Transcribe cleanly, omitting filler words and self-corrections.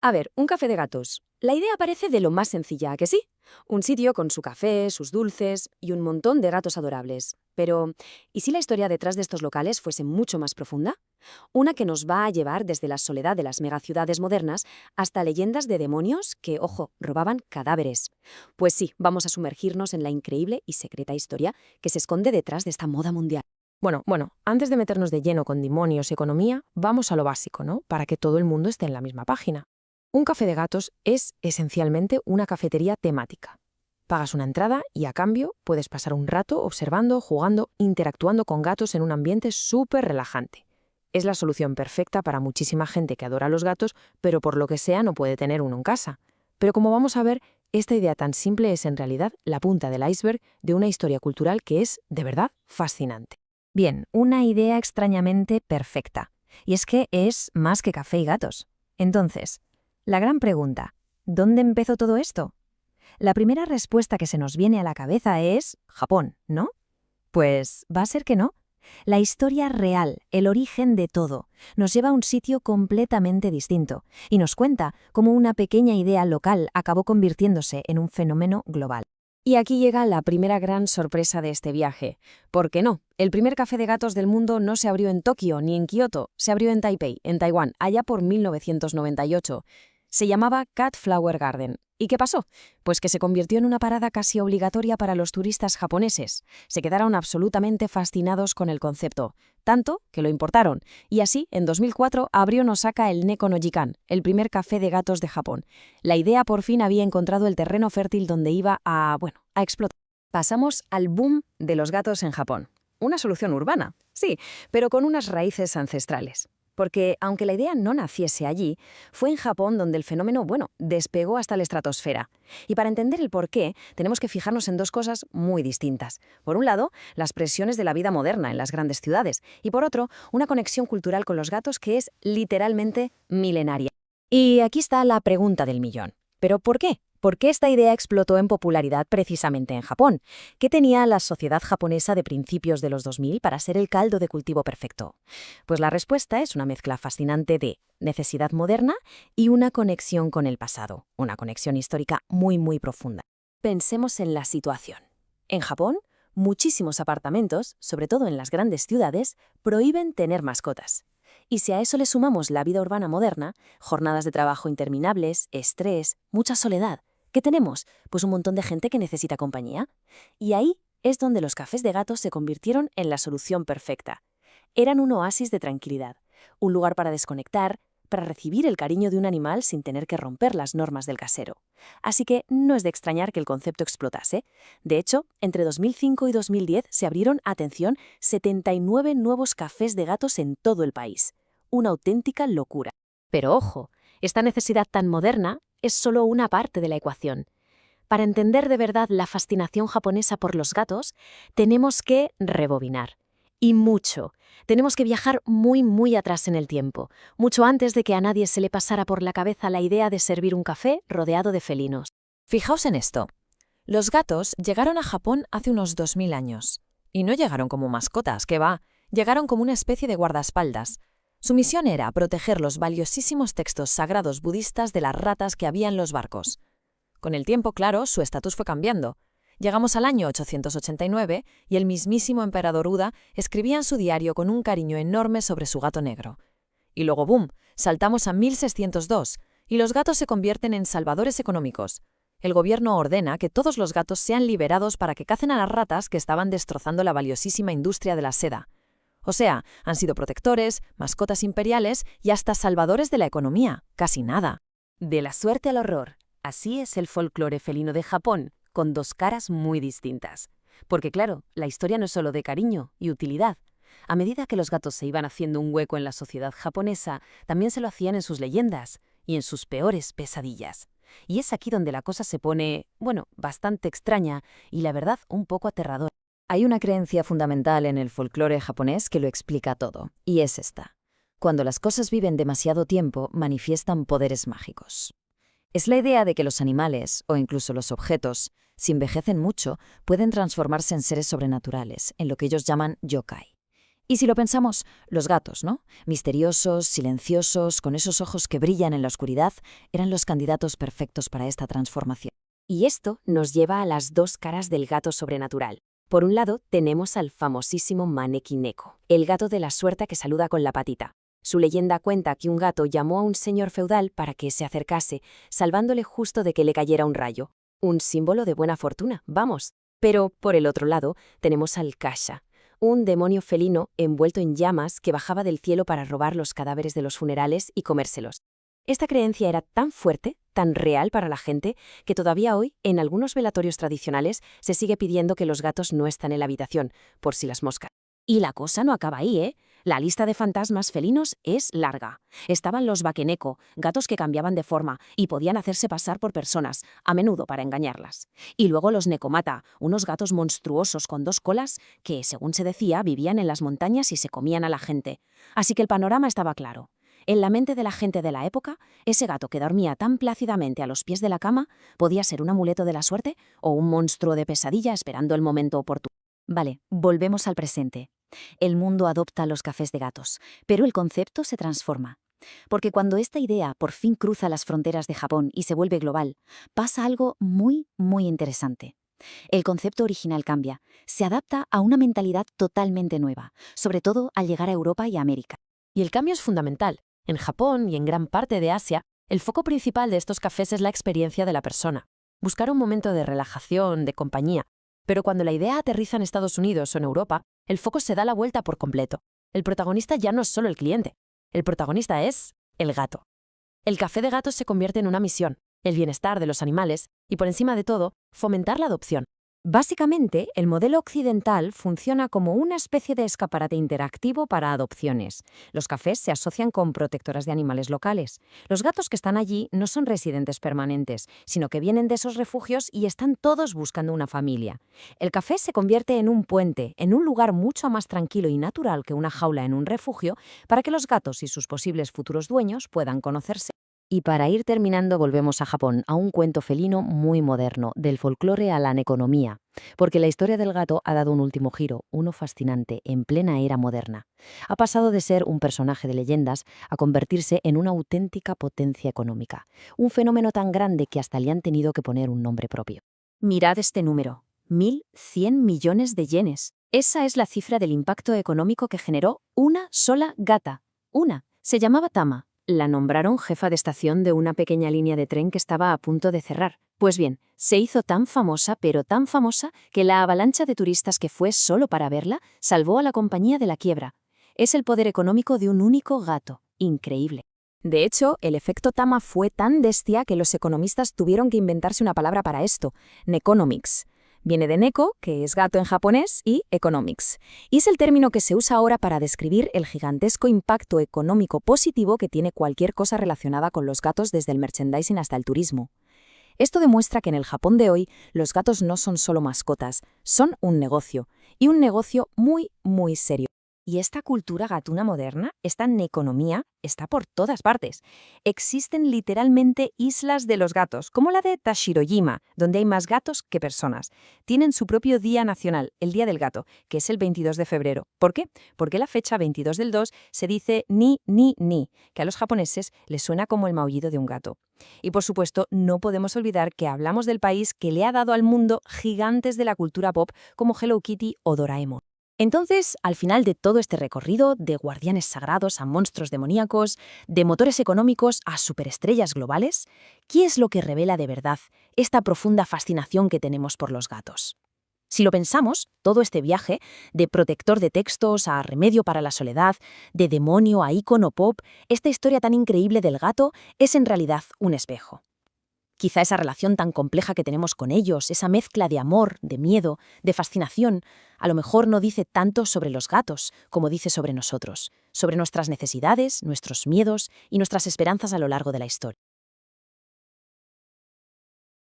A ver, un café de gatos. La idea parece de lo más sencilla, ¿a que sí? Un sitio con su café, sus dulces y un montón de gatos adorables. Pero, ¿y si la historia detrás de estos locales fuese mucho más profunda? Una que nos va a llevar desde la soledad de las megaciudades modernas hasta leyendas de demonios que, ojo, robaban cadáveres. Pues sí, vamos a sumergirnos en la increíble y secreta historia que se esconde detrás de esta moda mundial. Bueno, antes de meternos de lleno con demonios y economía, vamos a lo básico, ¿no? Para que todo el mundo esté en la misma página. Un café de gatos es esencialmente una cafetería temática. Pagas una entrada y a cambio puedes pasar un rato observando, jugando, interactuando con gatos en un ambiente súper relajante. Es la solución perfecta para muchísima gente que adora a los gatos, pero por lo que sea no puede tener uno en casa. Pero como vamos a ver, esta idea tan simple es en realidad la punta del iceberg de una historia cultural que es, de verdad, fascinante. Bien, una idea extrañamente perfecta. Y es que es más que café y gatos. Entonces, la gran pregunta, ¿dónde empezó todo esto? La primera respuesta que se nos viene a la cabeza es Japón, ¿no? Pues va a ser que no. La historia real, el origen de todo, nos lleva a un sitio completamente distinto y nos cuenta cómo una pequeña idea local acabó convirtiéndose en un fenómeno global. Y aquí llega la primera gran sorpresa de este viaje. ¿Por qué no? El primer café de gatos del mundo no se abrió en Tokio ni en Kioto, se abrió en Taipei, en Taiwán, allá por 1998. Se llamaba Cat Flower Garden. ¿Y qué pasó? Pues que se convirtió en una parada casi obligatoria para los turistas japoneses. Se quedaron absolutamente fascinados con el concepto, tanto que lo importaron. Y así, en 2004, abrió en Osaka el Neko no Jikan, el primer café de gatos de Japón. La idea por fin había encontrado el terreno fértil donde iba a explotar. Pasamos al boom de los gatos en Japón. Una solución urbana, sí, pero con unas raíces ancestrales. Porque, aunque la idea no naciese allí, fue en Japón donde el fenómeno, despegó hasta la estratosfera. Y para entender el porqué, tenemos que fijarnos en dos cosas muy distintas. Por un lado, las presiones de la vida moderna en las grandes ciudades. Y por otro, una conexión cultural con los gatos que es literalmente milenaria. Y aquí está la pregunta del millón. ¿Pero por qué? ¿Por qué esta idea explotó en popularidad precisamente en Japón? ¿Qué tenía la sociedad japonesa de principios de los 2000 para ser el caldo de cultivo perfecto? Pues la respuesta es una mezcla fascinante de necesidad moderna y una conexión con el pasado, una conexión histórica muy profunda. Pensemos en la situación. En Japón, muchísimos apartamentos, sobre todo en las grandes ciudades, prohíben tener mascotas. Y si a eso le sumamos la vida urbana moderna, jornadas de trabajo interminables, estrés, mucha soledad, ¿qué tenemos? Pues un montón de gente que necesita compañía. Y ahí es donde los cafés de gatos se convirtieron en la solución perfecta. Eran un oasis de tranquilidad, un lugar para desconectar, para recibir el cariño de un animal sin tener que romper las normas del casero. Así que no es de extrañar que el concepto explotase. De hecho, entre 2005 y 2010 se abrieron, atención, 79 nuevos cafés de gatos en todo el país. Una auténtica locura. Pero ojo, esta necesidad tan moderna es solo una parte de la ecuación. Para entender de verdad la fascinación japonesa por los gatos, tenemos que rebobinar. Y mucho. Tenemos que viajar muy atrás en el tiempo, mucho antes de que a nadie se le pasara por la cabeza la idea de servir un café rodeado de felinos. Fijaos en esto. Los gatos llegaron a Japón hace unos 2000 años. Y no llegaron como mascotas, que va, llegaron como una especie de guardaespaldas. Su misión era proteger los valiosísimos textos sagrados budistas de las ratas que había en los barcos. Con el tiempo, claro, su estatus fue cambiando. Llegamos al año 889 y el mismísimo emperador Uda escribía en su diario con un cariño enorme sobre su gato negro. Y luego, ¡boom!, saltamos a 1602 y los gatos se convierten en salvadores económicos. El gobierno ordena que todos los gatos sean liberados para que cacen a las ratas que estaban destrozando la valiosísima industria de la seda. O sea, han sido protectores, mascotas imperiales y hasta salvadores de la economía. Casi nada. De la suerte al horror. Así es el folclore felino de Japón, con dos caras muy distintas. Porque claro, la historia no es solo de cariño y utilidad. A medida que los gatos se iban haciendo un hueco en la sociedad japonesa, también se lo hacían en sus leyendas y en sus peores pesadillas. Y es aquí donde la cosa se pone, bastante extraña y la verdad un poco aterradora. Hay una creencia fundamental en el folclore japonés que lo explica todo, y es esta. Cuando las cosas viven demasiado tiempo, manifiestan poderes mágicos. Es la idea de que los animales, o incluso los objetos, si envejecen mucho, pueden transformarse en seres sobrenaturales, en lo que ellos llaman yokai. Y si lo pensamos, los gatos, ¿no? Misteriosos, silenciosos, con esos ojos que brillan en la oscuridad, eran los candidatos perfectos para esta transformación. Y esto nos lleva a las dos caras del gato sobrenatural. Por un lado, tenemos al famosísimo Maneki Neko, el gato de la suerte que saluda con la patita. Su leyenda cuenta que un gato llamó a un señor feudal para que se acercase, salvándole justo de que le cayera un rayo. Un símbolo de buena fortuna, vamos. Pero, por el otro lado, tenemos al Kasha, un demonio felino envuelto en llamas que bajaba del cielo para robar los cadáveres de los funerales y comérselos. Esta creencia era tan fuerte, tan real para la gente, que todavía hoy, en algunos velatorios tradicionales, se sigue pidiendo que los gatos no estén en la habitación, por si las moscas. Y la cosa no acaba ahí, ¿eh? La lista de fantasmas felinos es larga. Estaban los Bakeneko, gatos que cambiaban de forma y podían hacerse pasar por personas, a menudo para engañarlas. Y luego los Nekomata, unos gatos monstruosos con dos colas que, según se decía, vivían en las montañas y se comían a la gente. Así que el panorama estaba claro. En la mente de la gente de la época, ese gato que dormía tan plácidamente a los pies de la cama podía ser un amuleto de la suerte o un monstruo de pesadilla esperando el momento oportuno. Vale, volvemos al presente. El mundo adopta los cafés de gatos, pero el concepto se transforma. Porque cuando esta idea por fin cruza las fronteras de Japón y se vuelve global, pasa algo muy, muy interesante. El concepto original cambia, se adapta a una mentalidad totalmente nueva, sobre todo al llegar a Europa y a América. Y el cambio es fundamental. En Japón y en gran parte de Asia, el foco principal de estos cafés es la experiencia de la persona. Buscar un momento de relajación, de compañía. Pero cuando la idea aterriza en Estados Unidos o en Europa, el foco se da la vuelta por completo. El protagonista ya no es solo el cliente. El protagonista es el gato. El café de gatos se convierte en una misión, el bienestar de los animales y, por encima de todo, fomentar la adopción. Básicamente, el modelo occidental funciona como una especie de escaparate interactivo para adopciones. Los cafés se asocian con protectoras de animales locales. Los gatos que están allí no son residentes permanentes, sino que vienen de esos refugios y están todos buscando una familia. El café se convierte en un puente, en un lugar mucho más tranquilo y natural que una jaula en un refugio, para que los gatos y sus posibles futuros dueños puedan conocerse. Y para ir terminando volvemos a Japón, a un cuento felino muy moderno, del folclore a la neconomía, porque la historia del gato ha dado un último giro, uno fascinante, en plena era moderna. Ha pasado de ser un personaje de leyendas a convertirse en una auténtica potencia económica, un fenómeno tan grande que hasta le han tenido que poner un nombre propio. Mirad este número, 1.100 millones de yenes. Esa es la cifra del impacto económico que generó una sola gata. Una. Se llamaba Tama. La nombraron jefa de estación de una pequeña línea de tren que estaba a punto de cerrar. Pues bien, se hizo tan famosa, pero tan famosa, que la avalancha de turistas que fue solo para verla salvó a la compañía de la quiebra. Es el poder económico de un único gato. Increíble. De hecho, el efecto Tama fue tan bestia que los economistas tuvieron que inventarse una palabra para esto, Neconomics. Viene de neko, que es gato en japonés, y economics. Y es el término que se usa ahora para describir el gigantesco impacto económico positivo que tiene cualquier cosa relacionada con los gatos, desde el merchandising hasta el turismo. Esto demuestra que en el Japón de hoy los gatos no son solo mascotas, son un negocio, y un negocio muy, muy serio. Y esta cultura gatuna moderna, esta neconomía, está por todas partes. Existen literalmente islas de los gatos, como la de Tashirojima, donde hay más gatos que personas. Tienen su propio día nacional, el Día del Gato, que es el 22 de febrero. ¿Por qué? Porque la fecha 22 del 2 se dice ni, que a los japoneses les suena como el maullido de un gato. Y por supuesto, no podemos olvidar que hablamos del país que le ha dado al mundo gigantes de la cultura pop como Hello Kitty o Doraemon. Entonces, al final de todo este recorrido, de guardianes sagrados a monstruos demoníacos, de motores económicos a superestrellas globales, ¿qué es lo que revela de verdad esta profunda fascinación que tenemos por los gatos? Si lo pensamos, todo este viaje, de protector de textos a remedio para la soledad, de demonio a ícono pop, esta historia tan increíble del gato es en realidad un espejo. Quizá esa relación tan compleja que tenemos con ellos, esa mezcla de amor, de miedo, de fascinación, a lo mejor no dice tanto sobre los gatos como dice sobre nosotros, sobre nuestras necesidades, nuestros miedos y nuestras esperanzas a lo largo de la historia.